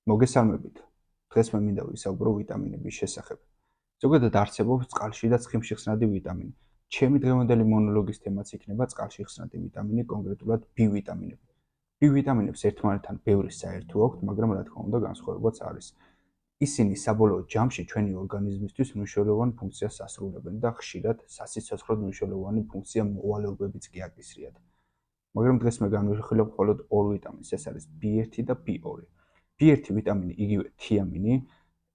მოგესალმებით. დღეს მე მინდა ვისაუბრო ვიტამინების შესახებ. ზოგადად არსებობს წყალში და ცხიმში ხსნადი ვიტამინი. ჩემი დღევანდელი მონოლოგის თემაც იქნება წყალში ხსნადი ვიტამინი, კონკრეტულად B ვიტამინები. B ვიტამინებს ერთმანეთთან ბევრი საერთო აქვთ, მაგრამ რა თქმა უნდა განსხვავებაც არის. ისინი საბოლოო ჯამში ჩვენი ორგანიზმისთვის მნიშვნელოვან ფუნქციას ასრულებენ და ხშირად სასიცოცხლოდ მნიშვნელოვანი ფუნქცია მოვალეობებიც კი აკისრიათ. მაგრამ დღეს მე განვიხილებ მხოლოდ ორ ვიტამინს, ეს არის B1 და B2. B1 ვიტამინი იგივე თიამინი,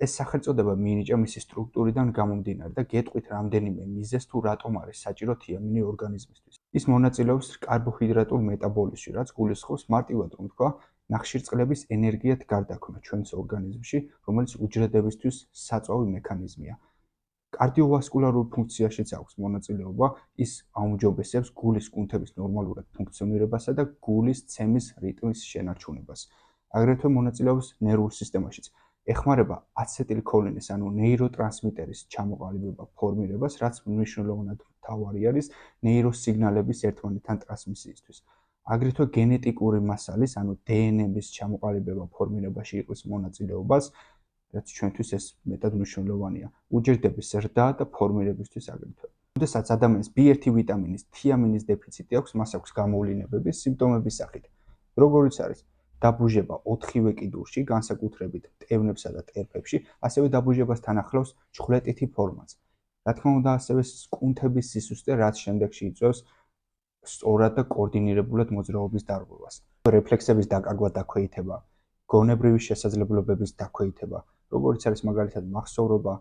ეს სახელწოდება მიენიჭა მისი სტრუქტურიდან გამომდინარე და გეტყვით რამდენიმე მიზეზს თუ რატომ არის საჭირო თიამინი ორგანიზმისთვის. ის მონაწილეობს კარბოჰიდრატულ მეტაბოლიზმში, რაც გულისხმობს მარტივად რომ თქვა, ნახშირწყლების ენერგიათ გარდაქმნა ჩვენს ორგანიზმში, რომელიც უჯრედებისთვის საწვავი მექანიზმია. კარდიოვასკულარულ ფუნქციაშიც აქვს მონაწილეობა, ის აუმჯობესებს გულის კუნთების ნორმალურად ფუნქციონირებასა და გულის ცემის რიტმის შენარჩუნებას. აგრეთვე მონაწილეობს ნერვულ სისტემაშიც. ეხმარება აცეტილქოლინის, ანუ ნეიროტრანსმიტერის ჩამოყალიბება, ფორმირებას, რაც მნიშვნელოვნად მთავარი არის ნეიროსიგნალების ერთმანეთთან ტრანსმისიისთვის. აგრეთვე გენეტიკური მასალის, ანუ DNM-ის ჩამოყალიბება, ფორმირებაში იყვის მონაწილეობას, რაც ჩვენთვის ეს მეტად მნიშვნელოვანია. უჯრედების ზრდა და ფორმირებისთვის აგრეთვე. როდესაც ადამიანს B1 ვიტამინის თიამინის დეფიციტი აქვს, მას აქვს გამოვლინებები სიმპტომების სახით. როგორიც არის დაბუჟება 4-ვე კიდურში, განსაკუთრებით მტევნებსა და ტერფებში, ასევე დაბუჟებასთან ახლავს ჩხვლეტითი ფორმაც. რა თქმა უნდა, ასევე კუნთების სისუსტე, რაც შემდეგში იწვევს სწორად და კოორდინირებულად მოძრაობის დარღვევას. რეფლექსების დაკარგვა დაქვეითება, გონებრივი შესაძლებლობების დაქვეითება, როგორიც არის მაგალითად მახსოვრობა,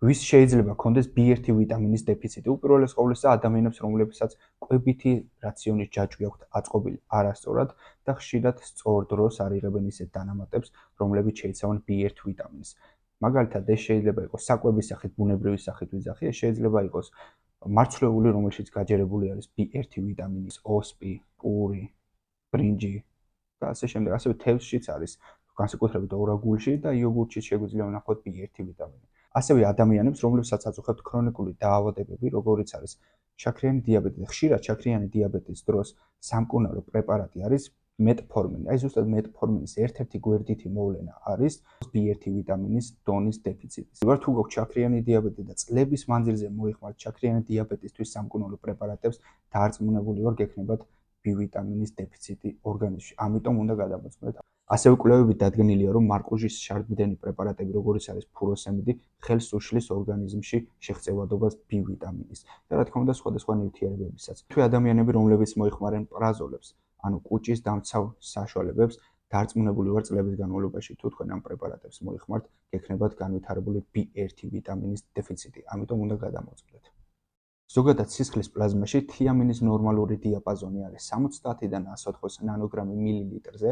ვის შეიძლება ჰქონდეს B1 ვიტამინის დეფიციტი. უპირველეს ყოვლისა ადამიანებს, რომლებსაც კვებითი რაციონის ჯაჭვი აქვთ აწყობილი არასწორად და ხშირად სწორ დროს არ იღებენ ისეთ დანამატებს, რომლებიც შეიცავენ B1 ვიტამინს. მაგალითად, ეს შეიძლება იყოს საკვების სახით, ბუნებრივი სახით ვიძახი, ეს შეიძლება იყოს მარცვლეული, რომელშიც გაჯერებული არის B1 ვიტამინის ოსპი, პური, ბრინჯი და ასე შემდეგ. ასევე თევზშიც არის, განსაკუთრებით ორაგულში და იოგურტში შეგვიძლია ვნახოთ B1 ვიტამინი. ასევე ადამიანებს, რომლებსაც აწუხებთ ქრონიკული დაავადებები, როგორიც არის შაქრიანი დიაბეტი და ხშირად შაქრიანი დიაბეტის დროს სამკურნალო პრეპარატი არის მეტფორმინი. აი ზუსტად მეტფორმინის ერთ-ერთი გვერდითი მოვლენა არის B1 ვიტამინის დონის დეფიციტი. ვარ თუ გაქვთ შაქრიანი დიაბეტი და წლების მანძილზე მოიხმართ შაქრიანი დიაბეტისთვის სამკურნალო პრეპარატებს, დარწმუნებული ვარ, გექნებათ B ვიტამინის დეფიციტი ორგანიზმში. ამიტომ უნდა გადამოწმოთ. ასევე კვლევებით დადგენილია, რომ მარკუჟის შარდმდენი პრეპარატები, როგორიც არის ფუროსემიდი, ხელს უშლის ორგანიზმში შეღწევადობას B ვიტამინის და რა თქმა უნდა სხვადასხვა ნივთიერებებისაც. თუ ადამიანები, რომლებიც მოიხმარენ პრაზოლებს, ანუ კუჭის დამცავ საშუალებებს, დარწმუნებული ვარ წლების განმავლობაში, თუ თქვენ ამ პრეპარატებს მოიხმართ, გექნებათ განვითარებული B1 ვიტამინის დეფიციტი. ამიტომ უნდა გადამოწმოთ. ზოგადად სისხლის პლაზმაში თიამინის ნორმალური დიაპაზონი არის 70-დან 180 ნანოგრამი მილilitrზე.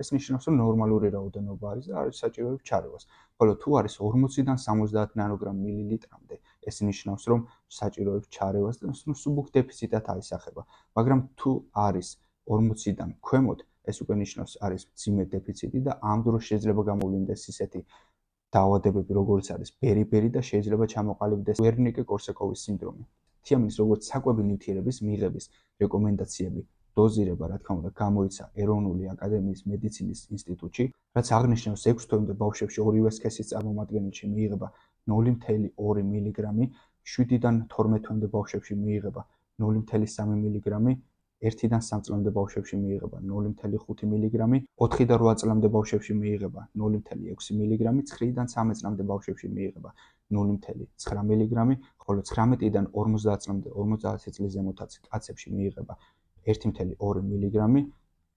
ეს ნიშნავს, რომ ნორმალური რაოდენობა არის და არის საჭიროებს ჩარევას. ხოლო თუ არის 40-დან 70 ნანოგრამ მილilitrამდე, ეს ნიშნავს, რომ საჭიროებს ჩარევას და სუბუქ დეფიციტად აისახება. მაგრამ თუ არის 40-დან ქვემოთ, ეს უკვე ნიშნავს არის მძიმე დეფიციტი და ამ დროს შეიძლება გამოვლინდეს ისეთი დაავადებები, როგორიც არის ბერიბერი და შეიძლება ჩამოყალიბდეს ვერნიკე-კორსაკოვის სინდრომი. თიამინის როგორც საკვები ნივთიერების მიღების რეკომენდაციები, დოზირება, რა თქმა უნდა, გამოიცა ეროვნული აკადემიის მედიცინის ინსტიტუტში, რაც აღნიშნავს 6 თვემდე ბავშვებში ორივე სქესის წარმომადგენელში მიიღება 0.2 მილიგრამი, 7-დან 12 თვემდე ბავშვებში მიიღება 0.3 მილიგრამი, 1-დან 3 წლამდე ბავშვებში მიიღება 0.5 მილიგრამი, 4 და 8 წლამდე ბავშვებში მიიღება 0.6 მილიგრამი, 9-დან 13 წლამდე ბავშვებში მიიღება 0.9 მილიგრამი, ხოლო 19-დან 50 წლამდე 50 წლის ზემოთაც კაცებში მიიღება 1.2 მილიგრამი,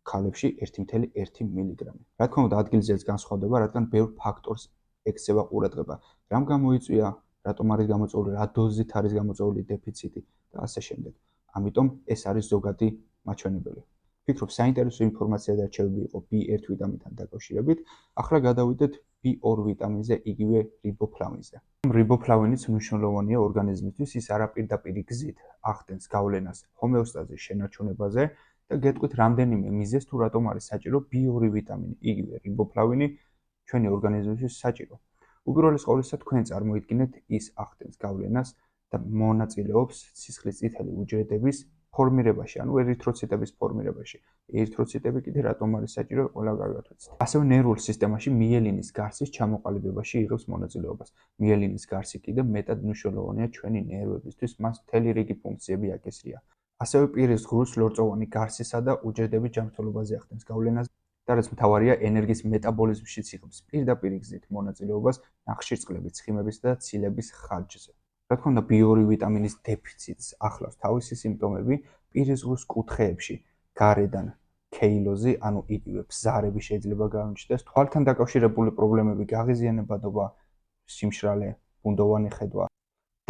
ქალებში 1.1 მილიგრამი. რა თქმა უნდა, ადგილზეც განსხვავდება, რადგან ბევრ ფაქტორს ექცევა ყურადღება. რამ გამოიწვია, რატომ არის გამოწვეული, რა დოზით არის გამოწვეული დეფიციტი და ასე შემდეგ. ამიტომ ეს არის ზოგადი მაჩვენებელი. ვფიქრობ, საინტერესო ინფორმაცია და რჩევები იყო B1 ვიტამინთან დაკავშირებით. ახლა გადავიდეთ B2 ვიტამინზე, იგივე რიბოფლავინზე. რიბოფლავინიც მნიშვნელოვანია ორგანიზმისთვის, ის არაპირდაპირი გზით ახდენს გავლენას ჰომეოსტაზის შენარჩუნებაზე და გეტყვით რამდენიმე მიზეზს თუ რატომ არის საჭირო B2 ვიტამინი, იგივე რიბოფლავინი ჩვენი ორგანიზმისთვის საჭირო. უპირველეს ყოვლისა თქვენ წარმოიდგინეთ ის ახდენს გავლენას და მონაწილეობს სისხლის წითელი უჯრედების ფორმირებაში, ანუ ერითროციტების ფორმირებაში. ერითროციტები კიდე რატომ არის საჭირო, ყველა კარგად ვიცით. ასევე ნერვულ სისტემაში მიელინის გარსის ჩამოყალიბებაში იღებს მონაწილეობას. მიელინის გარსი კიდე მეტად მნიშვნელოვანია ჩვენი ნერვებისთვის, მას მთელი რიგი ფუნქციები აკისრია. ასევე პირის ღრუს ლორწოვანი გარსისა და უჯრედების ჯანმრთელობაზე ახდენს გავლენას და რაც მთავარია, ენერგიის მეტაბოლიზმშიც იღებს პირდაპირ გზით მონაწილეობას ნახშირწყლების, ცხიმების და ცილების ხარჯზე. რა თქმა უნდა, B2 ვიტამინის დეფიციტს ახლავს თავისი სიმპტომები პირის ღრუს კუთხეებში, გარედან ქეილოზი, ანუ იგივე ბზარები შეიძლება გამოჩნდეს, თვალთან დაკავშირებული პრობლემები, გაღიზიანებადობა, სიმშრალე, ბუნდოვანი ხედვა,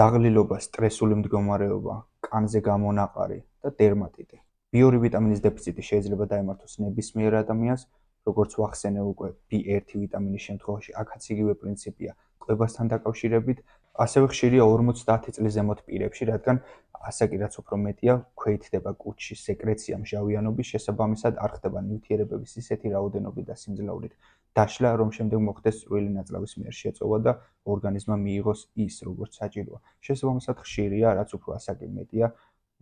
დაღლილობა, სტრესული მდგომარეობა, კანზე გამონაყარი და დერმატიტი. B2 ვიტამინის დეფიციტი შეიძლება დაემართოს ნებისმიერ ადამიანს, როგორც ვახსენე უკვე B1 ვიტამინის შემთხვევაში, აქაც იგივე პრინციპია კვებასთან დაკავშირებით, ასევე ხშირია 50 წლის ზემოთ პირებში, რადგან ასაკი რაც უფრო მეტია, ქვეითდება კუჭში სეკრეცია მჟავიანობის, შესაბამისად არ ხდება ნივთიერებების ისეთი რაოდენობით და სიმძლავრით დაშლა, რომ შემდეგ მოხდეს წვრილი ნაწლავის მიერ შეწოვა და ორგანიზმმა მიიღოს ის, როგორც საჭიროა. შესაბამისად ხშირია, რაც უფრო ასაკი მეტია,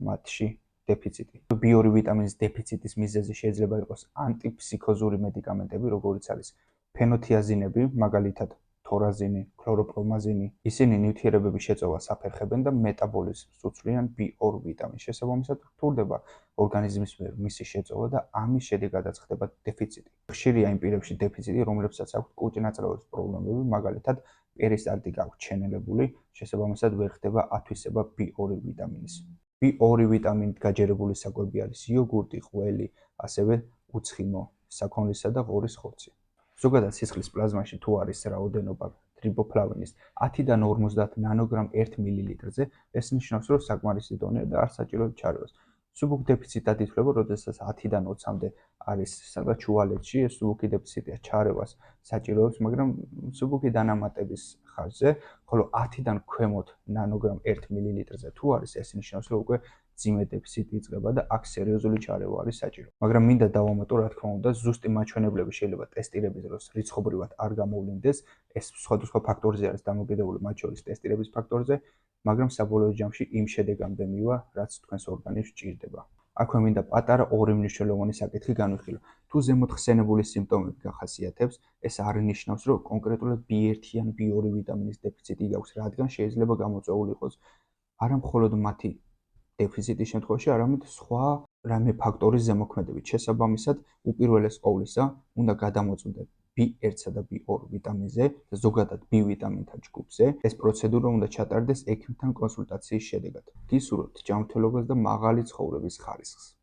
მათში დეფიციტი. B2 ვიტამინის დეფიციტის მიზეზი შეიძლება იყოს ანტიფსიქოზური მედიკამენტები, როგორიც არის ფენოთიაზინები, მაგალითად თორაზინი, ქლოროპრომაზინი. ისინი ნივთიერებების შეწოვას აფერხებენ და მეტაბოლიზმს უცვლიან B2 ვიტამინს. შესაბამისად რთულდება ორგანიზმის მიერ მისი შეწოვა და ამის შედეგადაც ხდება დეფიციტი. ხშირია იმ პირებში დეფიციტი, რომლებსაც აქვთ კუჭ-ნაწლავის პრობლემები, მაგალითად პერისტალტიკა აქვთ შენელებული, შესაბამისად ვერ ხდება ათვისება B2 ვიტამინის. B2 ვიტამინით გაჯერებული საკვები არის იოგურტი, ყველი, ასევე უცხიმო, საქონლისა და ღორის ხორცი. ზოგადად სისხლის პლაზმაში თუ არის რაოდენობა ტრიბოფლავინის 10-დან 50 ნანოგრამ 1 მილ-ზე, ეს ნიშნავს, რომ საკმარისი დონეა და არ საჭიროებს ჩარევას. სუბუქ დეფიციტად ითვლება, როდესაც 10-დან 20-მდე არის სადღაც შუალედში, ეს სუბუქი დეფიციტია, ჩარევას საჭიროებს, მაგრამ სუბუქი დანამატების ხარჯზე, ხოლო 10-დან ქვემოთ ნანოგრამ 1 მილ-ზე თუ არის, ეს ნიშნავს, რომ უკვე ძიმე დეფიციტი იწყება და აქ სერიოზული ჩარევა არის საჭირო. მაგრამ მინდა დავამატო, რა თქმა უნდა, ზუსტი მაჩვენებლები შეიძლება ტესტირების დროს რიცხობრივად არ გამოვლინდეს, ეს სხვადასხვა ფაქტორზე არის დამოკიდებული, მათ შორის ტესტირების ფაქტორზე, მაგრამ საბოლოო ჯამში იმ შედეგამდე მივა, რაც თქვენს ორგანიზმს სჭირდება. აქვე მინდა პატარა ორი მნიშვნელოვანი საკითხი განვიხილო. თუ ზემოთ ხსენებული სიმპტომები გახასიათებს, ეს არ ნიშნავს, რომ კონკრეტულად B1 ან B2 ვიტამინის დეფიციტი გაქვს, რადგან შეიძლება გამოწვეული იყოს არა მხოლოდ მათი დეფიციტის შემთხვევაში, არამედ სხვა რამე ფაქტორის ზემოქმედებით. შესაბამისად, უპირველეს ყოვლისა, უნდა გადამოწმდეთ B1-სა და B2 ვიტამინზე და ზოგადად B ვიტამინთა ჯგუფზე. ეს პროცედურა უნდა ჩატარდეს ექიმთან კონსულტაციის შედეგად. გისურვებთ ჯანმრთელობას და მაღალი ცხოვრების ხარისხს.